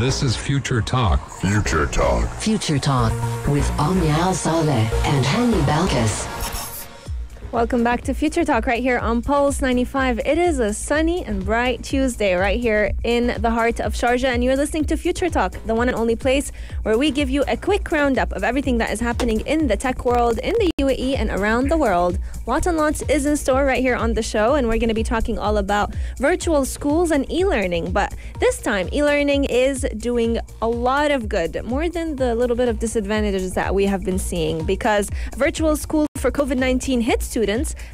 This is Future Talk. Future Talk. Future Talk with Omnia Saleh and Hani Balkis. Welcome back to Future Talk right here on Pulse 95. It is a sunny and bright Tuesday right here in the heart of Sharjah, and you're listening to Future Talk, the one and only place where we give you a quick roundup of everything that is happening in the tech world, in the UAE, and around the world. Lots and lots is in store right here on the show, and we're going to be talking all about virtual schools and e-learning. But this time, e-learning is doing a lot of good, more than the little bit of disadvantages that we have been seeing, because virtual school for COVID-19 hit students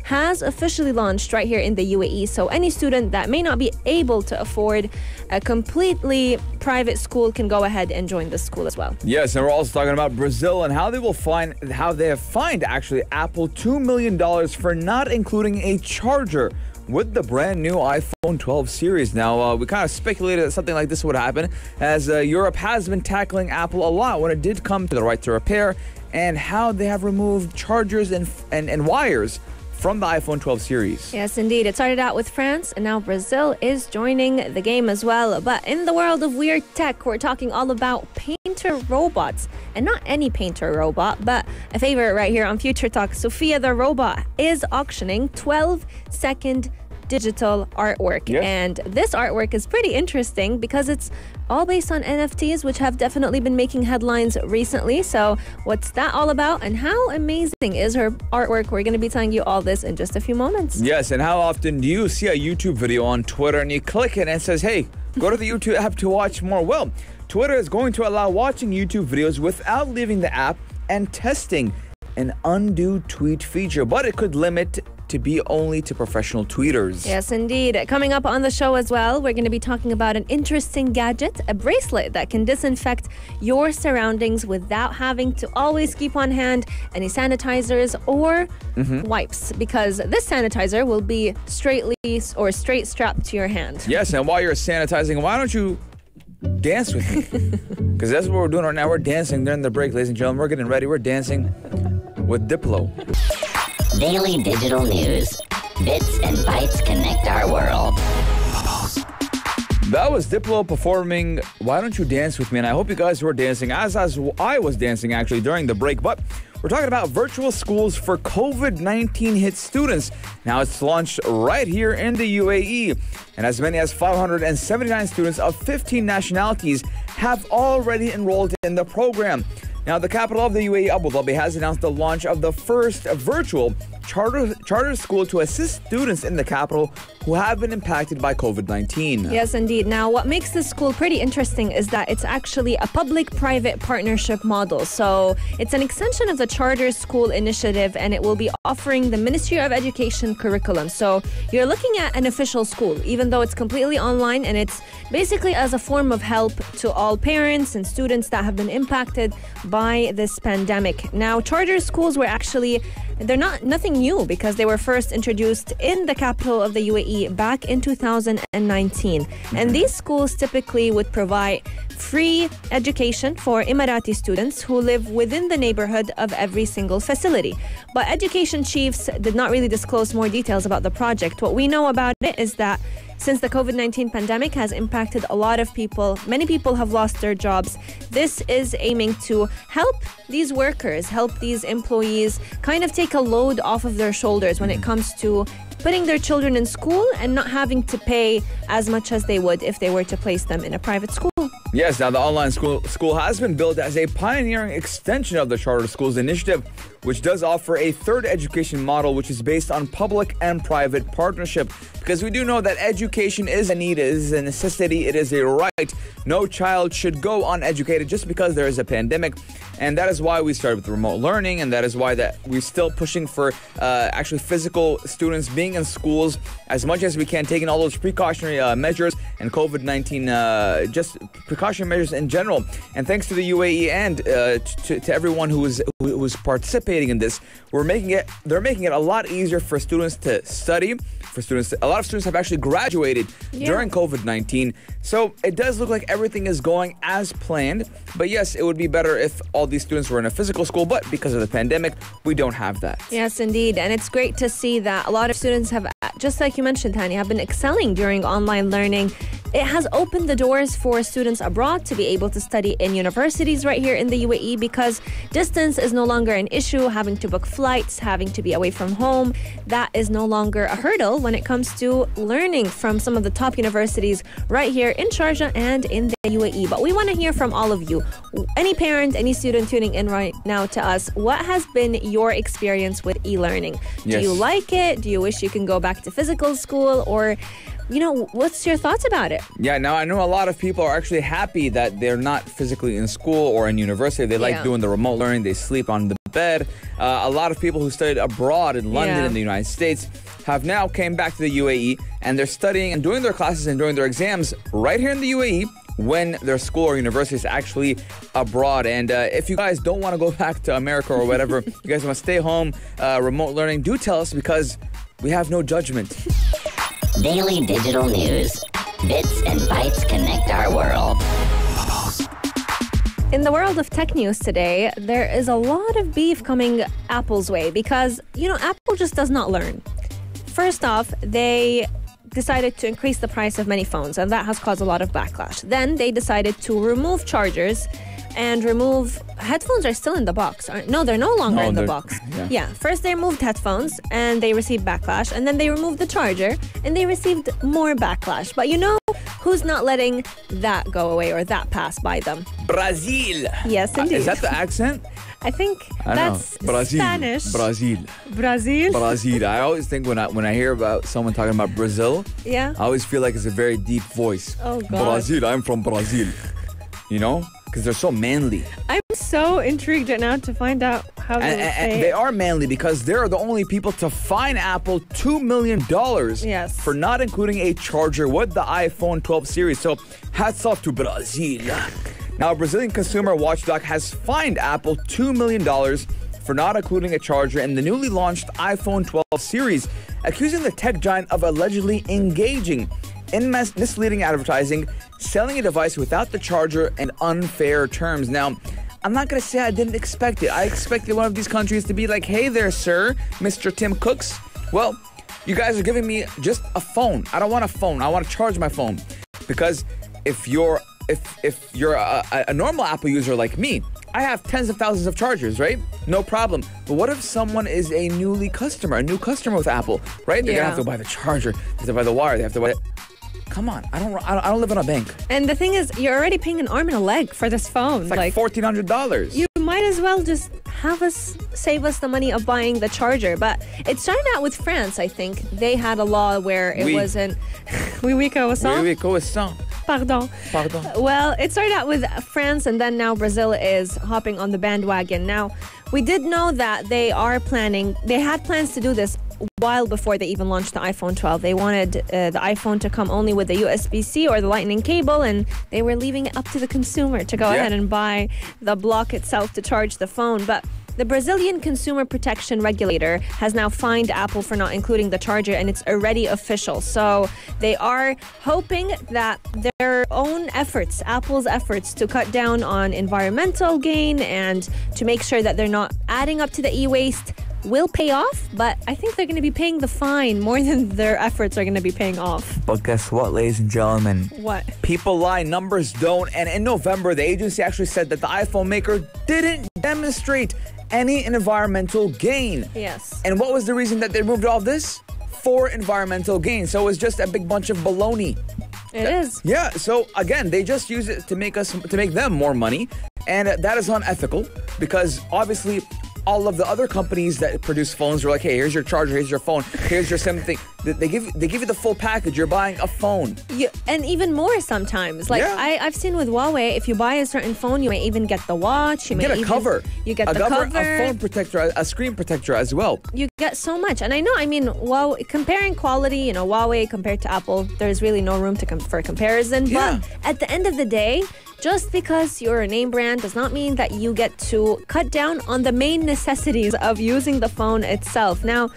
has officially launched right here in the UAE. So any student that may not be able to afford a completely private school can go ahead and join this school as well. Yes, and we're also talking about Brazil and how they have fined actually Apple $2 million for not including a charger with the brand new iPhone 12 series. Now, we kind of speculated that something like this would happen, as Europe has been tackling Apple a lot when it did come to the right to repair and how they have removed chargers and wires from the iPhone 12 series. Yes, indeed. It started out with France, and now Brazil is joining the game as well. But in the world of weird tech, we're talking all about painter robots. And not any painter robot, but a favorite right here on Future Talk. Sophia the Robot is auctioning 12-second digital artwork. Yes. And this artwork is pretty interesting because it's all based on NFTs, which have definitely been making headlines recently. So what's that all about, and how amazing is her artwork? We're going to be telling you all this in just a few moments. Yes, and how often do you see a YouTube video on Twitter and you click it and it says, hey, go to the YouTube app to watch more? Well, Twitter is going to allow watching YouTube videos without leaving the app and testing an undo tweet feature, but it could limit to be only to professional tweeters. Yes, indeed. Coming up on the show as well, we're going to be talking about an interesting gadget, a bracelet that can disinfect your surroundings without having to always keep on hand any sanitizers or wipes, because this sanitizer will be straight strapped to your hand. Yes, and while you're sanitizing, why don't you dance with me? Because that's what we're doing right now. We're dancing during the break, ladies and gentlemen. We're getting ready. We're dancing with Diplo. Daily digital news. Bits and bytes connect our world. That was Diplo performing Why Don't You Dance With Me? And I hope you guys were dancing as I was dancing actually during the break. But we're talking about virtual schools for COVID-19 hit students. Now it's launched right here in the UAE. And as many as 579 students of 15 nationalities have already enrolled in the program. Now, the capital of the UAE, Abu Dhabi, has announced the launch of the first virtual charter school to assist students in the capital who have been impacted by COVID-19. Yes, indeed. Now, what makes this school pretty interesting is that it's actually a public-private partnership model. So it's an extension of the Charter School Initiative, and it will be offering the Ministry of Education curriculum. So you're looking at an official school, even though it's completely online, and it's basically as a form of help to all parents and students that have been impacted by this pandemic. Now, charter schools were actually, they're nothing new, because they were first introduced in the capital of the UAE back in 2019. And these schools typically would provide free education for Emirati students who live within the neighborhood of every single facility. But education chiefs did not really disclose more details about the project. What we know about it is that since the COVID-19 pandemic has impacted a lot of people, many people have lost their jobs. This is aiming to help these workers, help these employees kind of take a load off of their shoulders when it comes to putting their children in school and not having to pay as much as they would if they were to place them in a private school. Yes, now the online school has been built as a pioneering extension of the Charter Schools Initiative, which does offer a third education model which is based on public and private partnership. Because we do know that education is a need, it is a necessity, it is a right. No child should go uneducated just because there is a pandemic. And that is why we started with remote learning, and that is why that we're still pushing for actually physical students being in schools as much as we can, taking all those precautionary measures and COVID-19 just precautionary measures in general. And thanks to the UAE and to everyone who was participating in this, they're making it a lot easier for students to study. A lot of students have actually graduated during COVID-19. So it does look like everything is going as planned. But yes, it would be better if all these students were in a physical school. But because of the pandemic, we don't have that. Yes, indeed. And it's great to see that a lot of students have, just like you mentioned, Tanya, have been excelling during online learning. it has opened the doors for students abroad to be able to study in universities right here in the UAE because distance is no longer an issue. Having to book flights, having to be away from home, that is no longer a hurdle when it comes to learning from some of the top universities right here in Sharjah and in the UAE. But we want to hear from all of you. Any parent, any student tuning in right now to us, what has been your experience with e-learning? Do you like it? Do you wish you can go back to physical school? Or, what's your thoughts about it? Yeah, now I know a lot of people are actually happy that they're not physically in school or in university. They like doing the remote learning. They sleep on the bed. A lot of people who studied abroad in London in the United States have now came back to the UAE, and they're studying and doing their classes and doing their exams right here in the UAE when their school or university is actually abroad. And if you guys don't want to go back to America or whatever, you guys want to stay home, remote learning, do tell us because we have no judgment. Daily digital news. Bits and bytes connect our world. In the world of tech news today, there is a lot of beef coming Apple's way because, Apple just does not learn. First off, they decided to increase the price of many phones, and that has caused a lot of backlash. Then they decided to remove chargers and remove headphones are still in the box. No, they're no longer in the box. Yeah. First they removed headphones and they received backlash, and then they removed the charger and they received more backlash. But who's not letting that go away or that pass by them? Brazil. Yes, indeed. Is that the accent? I think that's Brazil. Spanish. Brazil. I always think when I hear about someone talking about Brazil, I always feel like it's a very deep voice. Oh, God. Brazil, I'm from Brazil. Because they're so manly. I'm so intrigued right now to find out how they say they are manly because they're the only people to fine Apple $2 million for not including a charger with the iPhone 12 series. So hats off to Brazil. Now, a Brazilian consumer watchdog has fined Apple $2 million for not including a charger in the newly launched iPhone 12 series, accusing the tech giant of allegedly engaging in misleading advertising, selling a device without the charger, and unfair terms. Now, I'm not going to say I didn't expect it. I expected one of these countries to be like, hey there, sir, Mr. Tim Cooks. Well, you guys are giving me just a phone. I don't want a phone. I want to charge my phone. Because if you're a normal Apple user like me, I have tens of thousands of chargers, right? No problem. But what if someone is a new customer with Apple, right? They're going to have to buy the charger, they have to buy the wire, they have to buy... Come on, I don't live in a bank. And the thing is, you're already paying an arm and a leg for this phone. It's like $1,400. You might as well just save us the money of buying the charger. But it started out with France, I think. They had a law where it wasn't... Oui, croissant. Pardon. Well, it started out with France, and then now Brazil is hopping on the bandwagon. Now, we did know that they had plans to do this while before they even launched the iPhone 12. They wanted the iPhone to come only with the USB-C or the lightning cable, and they were leaving it up to the consumer to go ahead and buy the block itself to charge the phone. But the Brazilian Consumer Protection Regulator has now fined Apple for not including the charger, and it's already official. So they are hoping that their own efforts, Apple's efforts to cut down on environmental gain and to make sure that they're not adding up to the e-waste will pay off, but I think they're going to be paying the fine more than their efforts are going to be paying off. But guess what, ladies and gentlemen? What? People lie, numbers don't. And in November, the agency actually said that the iPhone maker didn't demonstrate any environmental gain. Yes. And what was the reason that they removed all this? For environmental gain. So it was just a big bunch of baloney. It is. Yeah, so again, they just use it to make them more money. And that is unethical because obviously all of the other companies that produce phones are like, hey, here's your charger, here's your phone, here's your something. They give you the full package. You're buying a phone. And even more sometimes. Like I've seen with Huawei, if you buy a certain phone, you may even get the watch. You may get a cover. You get the cover. A phone protector, a screen protector as well. You get so much. And comparing quality, Huawei compared to Apple, there's really no room for comparison. Yeah. But at the end of the day, just because you're a name brand does not mean that you get to cut down on the main necessities of using the phone itself. Now,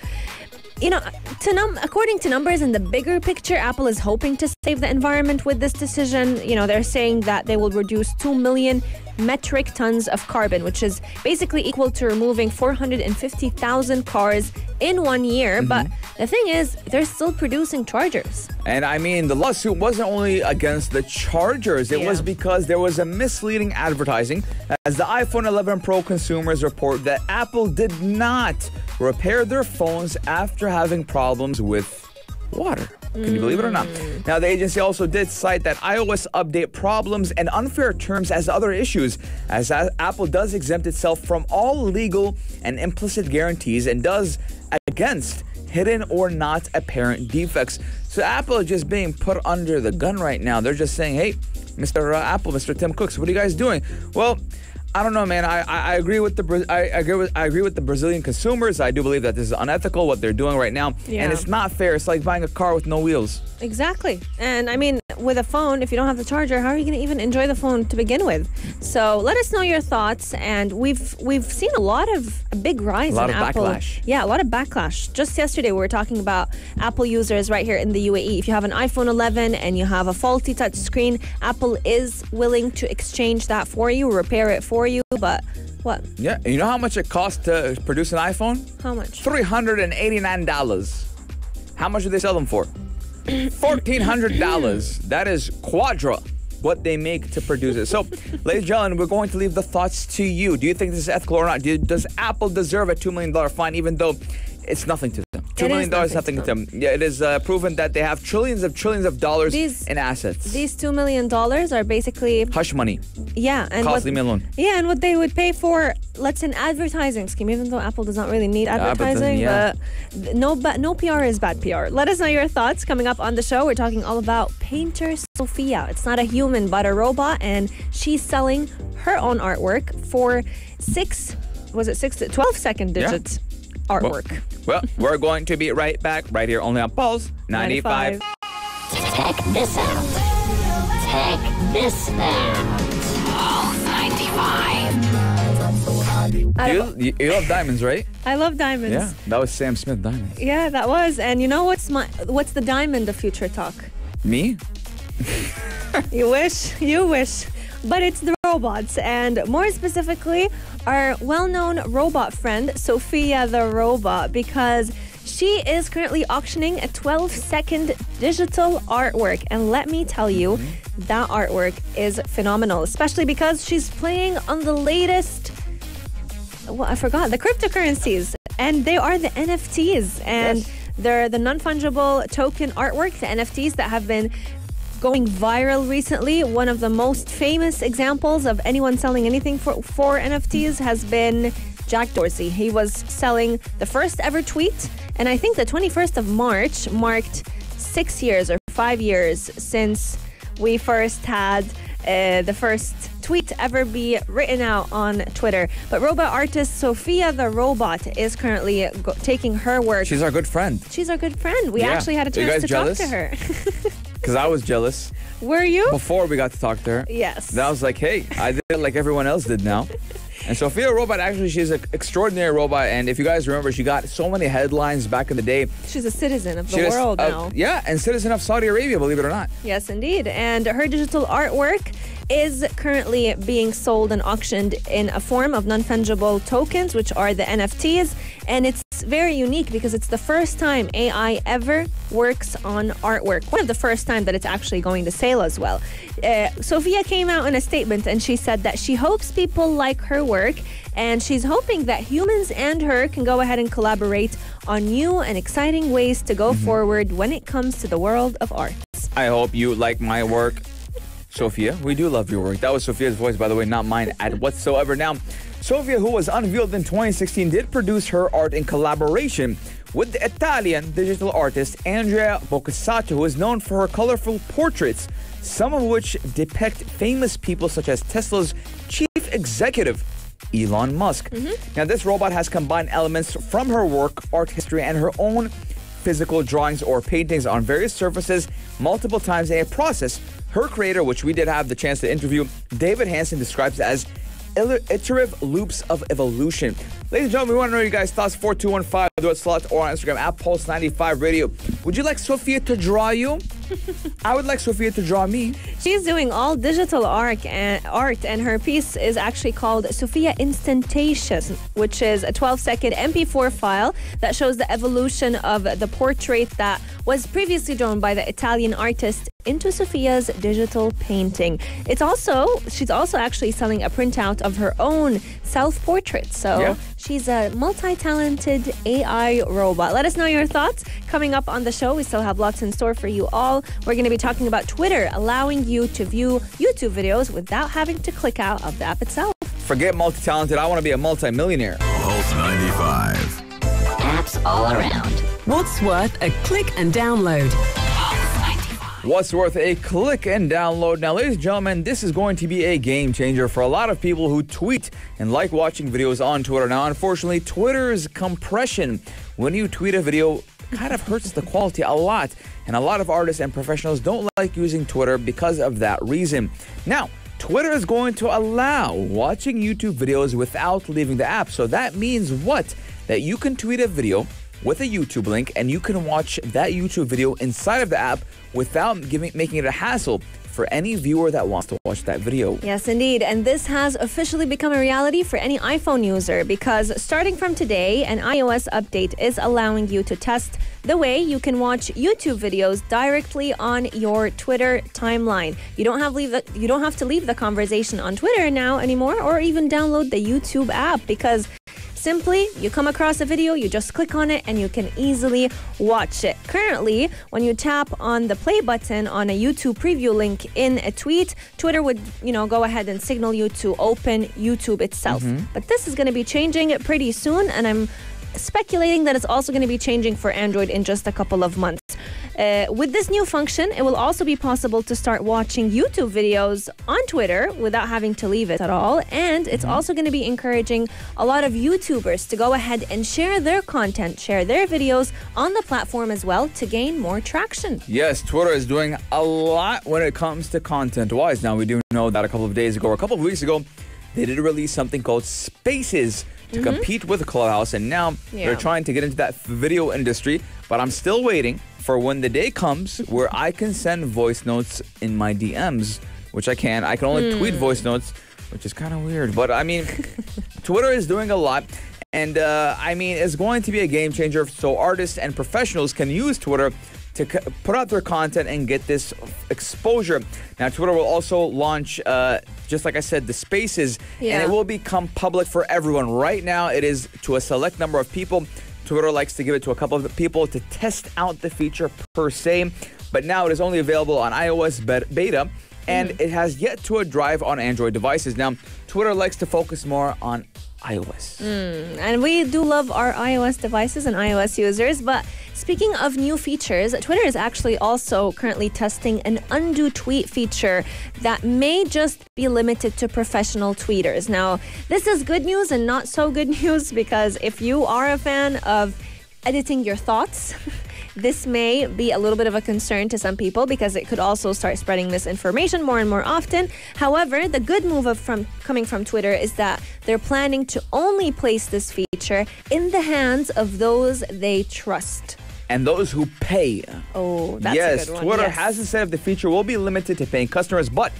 according to numbers in the bigger picture, Apple is hoping to save the environment with this decision. They're saying that they will reduce 2 million metric tons of carbon, which is basically equal to removing 450,000 cars in 1 year. But the thing is, they're still producing chargers. And I mean, the lawsuit wasn't only against the chargers. It was because there was a misleading advertising, as the iPhone 11 Pro consumers report that Apple did not repair their phones after having problems with water. Can you believe it or not? Now, the agency also did cite that iOS update problems and unfair terms as other issues, as Apple does exempt itself from all legal and implicit guarantees and does against hidden or not apparent defects. So Apple is just being put under the gun right now. They're just saying, hey, Mr. Apple, Mr. Tim Cooks, what are you guys doing? Well, I don't know, man. I agree with the Brazilian consumers. I do believe that this is unethical what they're doing right now, and it's not fair. It's like buying a car with no wheels. Exactly. And I mean, with a phone, if you don't have the charger, how are you going to even enjoy the phone to begin with? So let us know your thoughts. And we've seen a big rise in Apple. Backlash. Yeah, a lot of backlash. Just yesterday, we were talking about Apple users right here in the UAE. If you have an iPhone 11 and you have a faulty touch screen, Apple is willing to exchange that for you, repair it for you. But what? Yeah, you know how much it costs to produce an iPhone? How much? $389. How much do they sell them for? $1,400. That is quadra what they make to produce it. So, ladies and gentlemen, we're going to leave the thoughts to you. Do you think this is ethical or not? Does Apple deserve a $2 million fine, even though it's nothing to them? $2 million is nothing to them. Yeah, it is proven that they have trillions of dollars in assets. These $2 million are basically hush money. Yeah, and leave me alone. Yeah, and what they would pay for, let's say, an advertising scheme, even though Apple does not really need advertising. But no PR is bad PR. Let us know your thoughts. Coming up on the show, we're talking all about painter Sophia. It's not a human, but a robot, and she's selling her own artwork for 12-second digits artwork. Well, we're going to be right back, right here, only on Pulse 95. Check this out. Check this out. Pulse 95. You love diamonds, right? I love diamonds. Yeah, that was Sam Smith diamonds. Yeah, that was. And you know what's the diamond of Future Talk? Me? You wish. But it's the robots, and more specifically, our well-known robot friend, Sophia the Robot, because she is currently auctioning a 12-second digital artwork. And let me tell you, that artwork is phenomenal, especially because she's playing on the latest, the cryptocurrencies, and they are the NFTs, and they're the non-fungible token artwork, the NFTs that have been going viral recently. One of the most famous examples of anyone selling anything for NFTs has been Jack Dorsey. He was selling the first ever tweet, and I think the 21st of March marked 6 years or 5 years since we first had the first tweet ever be written out on Twitter. But robot artist Sophia the Robot is currently taking her work. She's our good friend. We actually had a chance to talk to her. Because I was jealous. Were you? Before we got to talk to her. Yes. Then I was like, hey, I did it like everyone else did now. And Sophia the Robot, actually, she's an extraordinary robot. And if you guys remember, she got so many headlines back in the day. She's a citizen of the world now. Yeah, and citizen of Saudi Arabia, believe it or not. Yes, indeed. And her digital artwork is currently being sold and auctioned in a form of non-fungible tokens, which are the NFTs. And it's very unique because it's the first time AI ever works on artwork. One of the first time that it's actually going to sale as well. Sophia came out in a statement and she said that she hopes people like her work, and she's hoping that humans and her can go ahead and collaborate on new and exciting ways to go forward when it comes to the world of art. I hope you like my work, Sophia. We do love your work. That was Sophia's voice, by the way, not mine whatsoever. Now, Sophia, who was unveiled in 2016, did produce her art in collaboration with the Italian digital artist Andrea Boccasato, who is known for her colorful portraits, some of which depict famous people such as Tesla's chief executive, Elon Musk. Now, this robot has combined elements from her work, art history, and her own physical drawings or paintings on various surfaces multiple times in a process her creator, which we did have the chance to interview, David Hansen, describes as iterative loops of evolution. Ladies and gentlemen, we want to know your guys' thoughts. 4215, do it select or on Instagram at Pulse95 Radio. Would you like Sophia to draw you? I would like Sophia to draw me. She's doing all digital art, and her piece is actually called Sophia Instantatious, which is a 12-second MP4 file that shows the evolution of the portrait that was previously drawn by the Italian artist into Sophia's digital painting. She's also actually selling a printout of her own self-portrait. So she's a multi-talented AI robot. Let us know your thoughts. Coming up on the show, we still have lots in store for you all. We're going to be talking about Twitter allowing you to view YouTube videos without having to click out of the app itself. Forget multi-talented. I want to be a multi-millionaire. Pulse 95. Apps all around. What's worth a click and download? What's worth a click and download? Now, ladies and gentlemen, this is going to be a game changer for a lot of people who tweet and like watching videos on Twitter. Now, unfortunately, Twitter's compression, when you tweet a video, kind of hurts the quality a lot. And a lot of artists and professionals don't like using Twitter because of that reason. Now, Twitter is going to allow watching YouTube videos without leaving the app. So that means what? That you can tweet a video with a YouTube link and you can watch that YouTube video inside of the app without making it a hassle for any viewer that wants to watch that video. Yes, indeed. And this has officially become a reality for any iPhone user because starting from today, an iOS update is allowing you to test the way you can watch YouTube videos directly on your Twitter timeline. You don't have to leave the conversation on Twitter now anymore or even download the YouTube app because simply, you come across a video, you just click on it, and you can easily watch it. Currently, when you tap on the play button on a YouTube preview link in a tweet, Twitter would, go ahead and signal you to open YouTube itself. But this is going to be changing pretty soon, and I'm speculating that it's also going to be changing for Android in just a couple of months. With this new function, it will also be possible to start watching YouTube videos on Twitter without having to leave it at all. And it's also going to be encouraging a lot of YouTubers to go ahead and share their content, share their videos on the platform as well to gain more traction. Yes, Twitter is doing a lot when it comes to content-wise. Now, we do know that a couple of weeks ago, they did release something called Spaces to compete with Clubhouse, and now they're trying to get into that video industry, but I'm still waiting for when the day comes where I can send voice notes in my DMs, which I can. I can only tweet voice notes, which is kind of weird, but I mean, Twitter is doing a lot, and it's going to be a game changer so artists and professionals can use Twitter to put out their content and get this exposure. Now, Twitter will also launch, just like I said, the Spaces, and it will become public for everyone. Right now, it is to a select number of people. Twitter likes to give it to a couple of people to test out the feature per se, but now it is only available on iOS beta, and it has yet to drive on Android devices. Now, Twitter likes to focus more on iOS. And we do love our iOS devices and iOS users, but speaking of new features, Twitter is actually also currently testing an undo tweet feature that may just be limited to professional tweeters. Now, this is good news and not so good news because if you are a fan of editing your thoughts, this may be a little bit of a concern to some people because it could also start spreading misinformation more and more often. However, the good move coming from Twitter is that they're planning to only place this feature in the hands of those they trust. And those who pay. Oh, that's yes, a good one. Twitter hasn't said if the feature will be limited to paying customers, but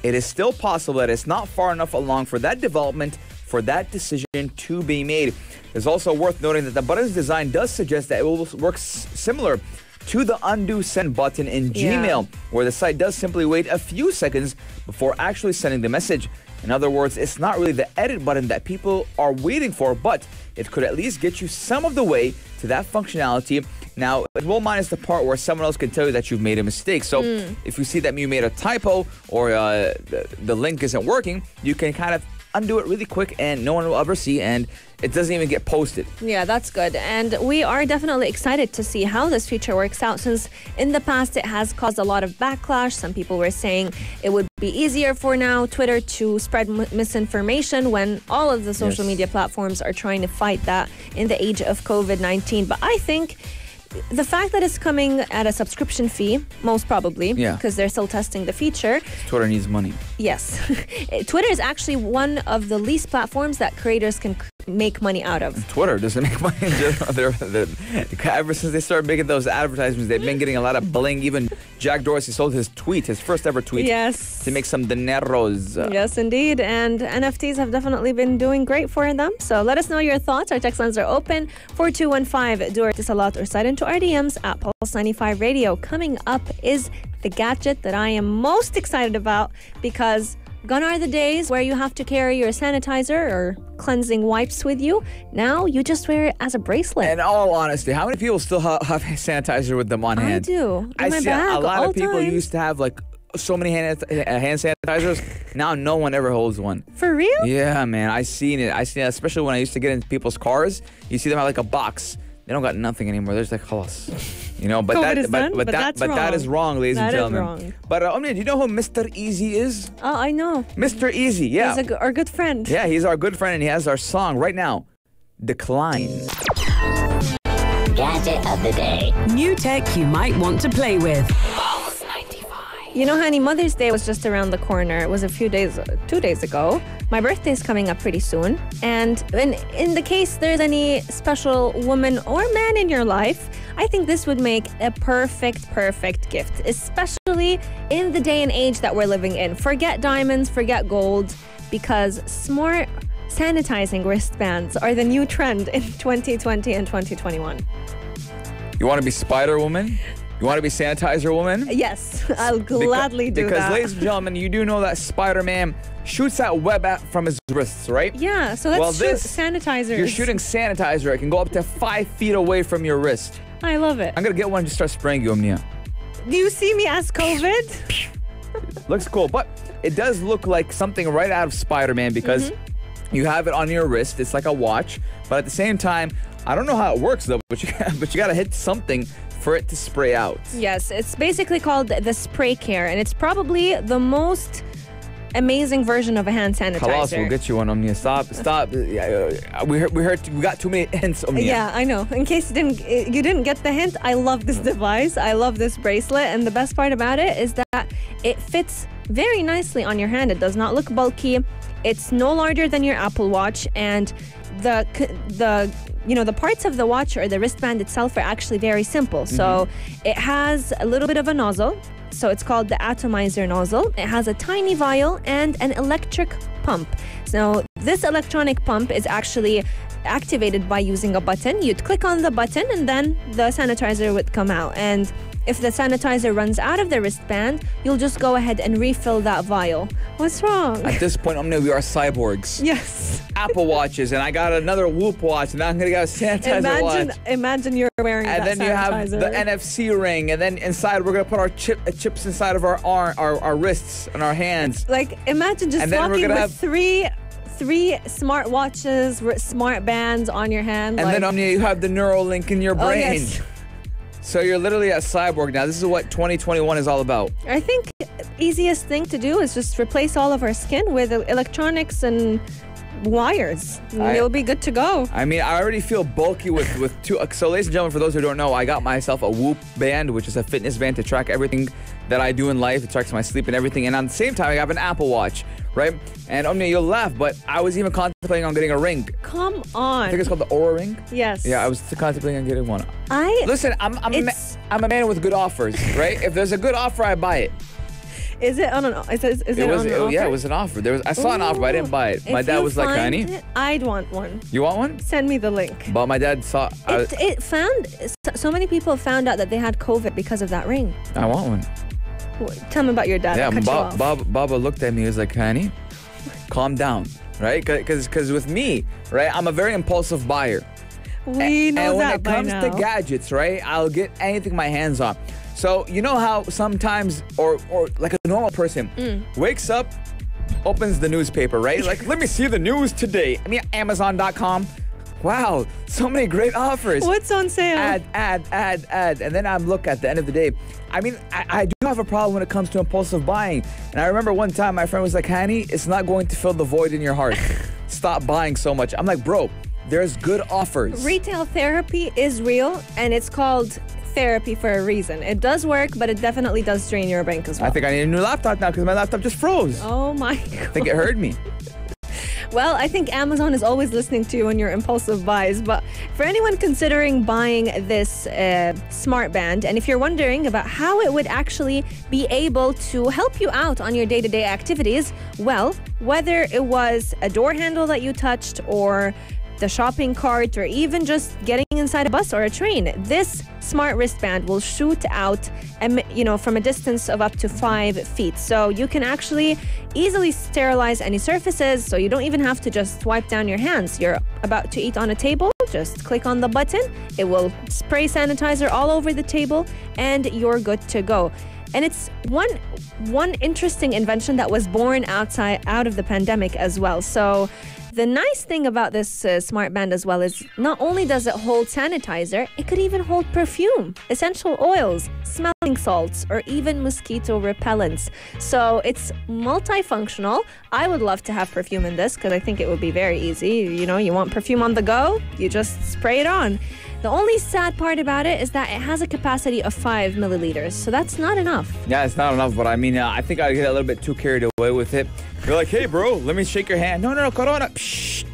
it is still possible that it's not far enough along for that development for that decision to be made. It's also worth noting that the button's design does suggest that it will work similar to the undo send button in Gmail, where the site does simply wait a few seconds before actually sending the message. In other words, it's not really the edit button that people are waiting for, but it could at least get you some of the way to that functionality. Now, it will minus the part where someone else can tell you that you've made a mistake. So if you see that you made a typo or the link isn't working, you can kind of undo it really quick and no one will ever see, and it doesn't even get posted. Yeah, that's good. And we are definitely excited to see how this feature works out, since in the past it has caused a lot of backlash. Some people were saying it would be easier for now Twitter to spread misinformation when all of the social media platforms are trying to fight that in the age of COVID-19. But I think the fact that it's coming at a subscription fee, most probably, Yeah. because they're still testing the feature. Twitter needs money. Yes. Twitter is actually one of the least platforms that creators can make money out of. Twitter doesn't make money in general. Ever since they started making those advertisements, they've been getting a lot of bling. Even Jack Dorsey sold his first ever tweet, Yes. to make some dineros. Yes, indeed. And NFTs have definitely been doing great for them. So let us know your thoughts. Our text lines are open. 4215. Do this a lot or slide into our DMs at Pulse 95 Radio. Coming up is the gadget that I am most excited about, because gone are the days where you have to carry your sanitizer or cleansing wipes with you. Now you just wear it as a bracelet. In all honesty, how many people still have sanitizer with them on I hand? do. In I my see bag, a lot all of people times. used to have like so many hand sanitizers. Now no one ever holds one. For real? Yeah, man, I seen it, especially when I used to get into people's cars. You see them have like a box. They don't got nothing anymore. There's like khalas. You know, but COVID is done, but that that's wrong. is wrong, ladies That and is gentlemen. wrong. But do you know who Mr. Easy is? Oh, I know. Mr. Easy, yeah. He's our good friend. Yeah, he's our good friend, and he has our song right now, Decline. Gadget of the day. New tech you might want to play with. You know, honey, Mother's Day was just around the corner. It was 2 days ago. My birthday's coming up pretty soon. And in the case there's any special woman or man in your life, I think this would make a perfect gift, especially in the day and age that we're living in. Forget diamonds, forget gold, because smart sanitizing wristbands are the new trend in 2020 and 2021. You want to be Spider Woman? You want to be Sanitizer Woman? Yes, I'll gladly do because, that. ladies and gentlemen, you do know that Spider-Man shoots that web from his wrists, right? Yeah, so let's shoot sanitizers. You're shooting sanitizer. It can go up to 5 feet away from your wrist. I love it. I'm going to get one and just start spraying you, Omnia. Do you see me as COVID? Looks cool, but it does look like something right out of Spider-Man, because you have it on your wrist. It's like a watch, but at the same time, I don't know how it works though, but you got to hit something for it to spray out. Yes, it's basically called the Spray Care, and it's probably the most amazing version of a hand sanitizer. Halas, we'll get you one, Omnia. Stop. We got too many hints, Omnia. Yeah, I know. In case you didn't get the hint, I love this device. I love this bracelet, and the best part about it is that it fits very nicely on your hand. It does not look bulky. It's no larger than your Apple Watch, and the parts of the watch or the wristband itself are actually very simple. So it has a little bit of a nozzle. So it's called the atomizer nozzle. It has a tiny vial and an electric pump. So this electronic pump is actually activated by using a button. You'd click on the button and then the sanitizer would come out. And if the sanitizer runs out of the wristband, you'll just go ahead and refill that vial. What's wrong? At this point, Omnia, we are cyborgs. Yes. Apple watches, and I got another Whoop watch, and I'm gonna get a sanitizer watch. Imagine you're wearing And that then you have the NFC ring, and then inside we're gonna put our chips inside of our wrists and our hands. Like, imagine just And then we're walking gonna with three smart watches, smart bands on your hand. And then Omnia, you have the Neuralink in your brain. Oh, yes. So you're literally a cyborg now. This is what 2021 is all about. I think easiest thing to do is just replace all of our skin with electronics and wires. You'll be good to go. I mean, I already feel bulky with two. So, ladies and gentlemen, for those who don't know, I got myself a Whoop band, which is a fitness band to track everything that I do in life. It tracks my sleep and everything. And at the same time, I have an Apple Watch, right? And Omnia, you'll laugh, but I was even contemplating on getting a ring. Come I on. think it's called the Aura ring. Yes. Yeah, I was contemplating on getting one. Listen, I'm a man with good offers, right? If there's a good offer, I buy it. Is it on an? Is it on an offer? Yeah, it was an offer. I saw an offer, but I didn't buy it. My If dad you was like, find "Honey, it, I'd want one. you want one?" Send me the link. But my dad saw. It found so many people found out that they had COVID because of that ring. I want one. Tell me about your dad. Yeah, I'll cut you off. Baba looked at me. He was like, "Honey, calm down, right? Because with me, right, I'm a very impulsive buyer. We know and when that it by comes now. to gadgets, right, I'll get anything my hands on. So you know how sometimes, or like a normal person wakes up, opens the newspaper, right? Like, let me see the news today. I mean, Amazon.com. Wow, so many great offers. What's on sale? Ad. And then I look at the end of the day. I mean, I do have a problem when it comes to impulsive buying. And I remember one time my friend was like, "Honey, it's not going to fill the void in your heart. Stop buying so much." I'm like, "Bro, there's good offers. Retail therapy is real, and it's called therapy for a reason. It does work, but it definitely does drain your bank as well. I think I need a new laptop now because my laptop just froze. Oh my God. I think it heard me. Well, I think Amazon is always listening to you on your impulsive buys. But for anyone considering buying this smart band, and if you're wondering about how it would actually be able to help you out on your day-to-day activities, well, whether it was a door handle that you touched or the shopping cart or even just getting inside a bus or a train, this smart wristband will shoot out from a distance of up to 5 feet. So you can actually easily sterilize any surfaces, so you don't even have to just wipe down your hands. You're about to eat on a table, just click on the button, it will spray sanitizer all over the table, and you're good to go. And it's one interesting invention that was born out of the pandemic as well. So the nice thing about this smart band as well is not only does it hold sanitizer, it could even hold perfume, essential oils, smelling salts, or even mosquito repellents. So it's multifunctional. I would love to have perfume in this because I think it would be very easy. You want perfume on the go, you just spray it on. The only sad part about it is that it has a capacity of 5 milliliters, so that's not enough. Yeah, it's not enough, but I mean, I think I get a little bit too carried away with it. You're like, hey, bro, let me shake your hand. No, Corona. Psh.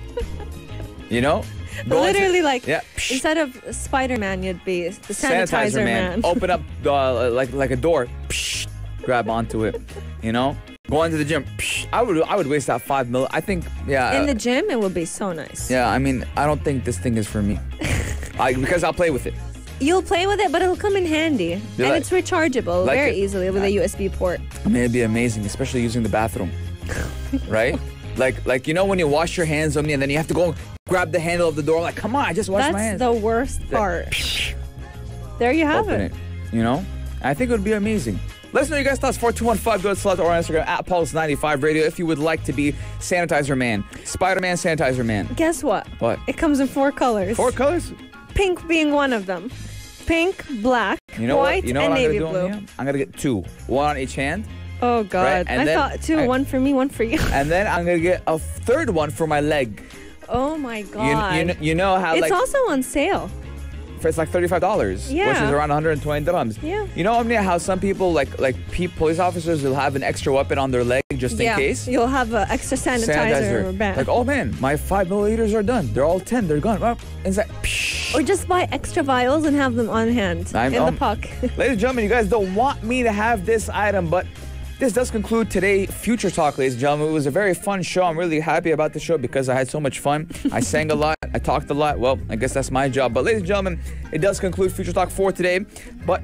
Literally, yeah. Instead of Spider-Man, you'd be the sanitizer man. Open up like a door. Psh. Grab onto it. Go into the gym. Psh. I would waste that 5 mil. I think, yeah. In the gym, it would be so nice. Yeah, I mean, I don't think this thing is for me. Because I'll play with it. You'll play with it, but it'll come in handy. It's rechargeable very easily with a USB port. I mean, it'd be amazing, especially using the bathroom. Right? Like when you wash your hands on me and then you have to go grab the handle of the door. Like, come on, I just washed my hands. That's the worst part. There you have it. I think it would be amazing. Let us know your guys' thoughts. 4215, go to select or on Instagram at Pulse95 Radio if you would like to be Sanitizer Man. Spider-Man, Sanitizer Man. Guess what? What? It comes in 4 colors. 4 colors? Pink being one of them. Pink, black, white, and navy blue. I'm going to get 2. 1 on each hand. Oh, God. Right? I thought 2. 1 for me, 1 for you. And then I'm going to get a 3rd one for my leg. Oh, my God. You know how, it's also on sale. It's like $35, yeah, which is around 120 dirhams. Yeah. You know, how some people, like police officers, will have an extra weapon on their leg just in case? You'll have an extra sanitizer band. Like, oh man, my 5 milliliters are done. They're all 10. They're gone. Oh, it's like, psh. Or just buy extra vials and have them on hand in the puck. Ladies and gentlemen, you guys don't want me to have this item, but this does conclude today Future Talk, ladies and gentlemen. It was a very fun show. I'm really happy about the show because I had so much fun. I sang a lot. I talked a lot. Well, I guess that's my job. But ladies and gentlemen, it does conclude Future Talk for today. But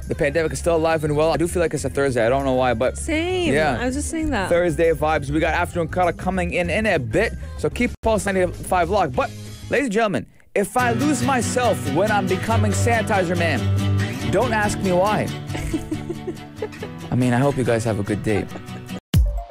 the pandemic is still alive and well. I do feel like it's a Thursday. I don't know why, but same. Yeah, I was just saying that. Thursday vibes. We got Afternoon Color coming in a bit. So keep Pulse 95 locked. But ladies and gentlemen, if I lose myself when I'm becoming Sanitizer Man, don't ask me why. I mean, I hope you guys have a good day.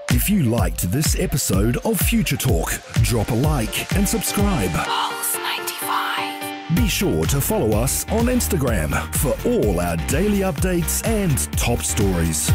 If you liked this episode of Future Talk, drop a like and subscribe. Pulse 95. Be sure to follow us on Instagram for all our daily updates and top stories.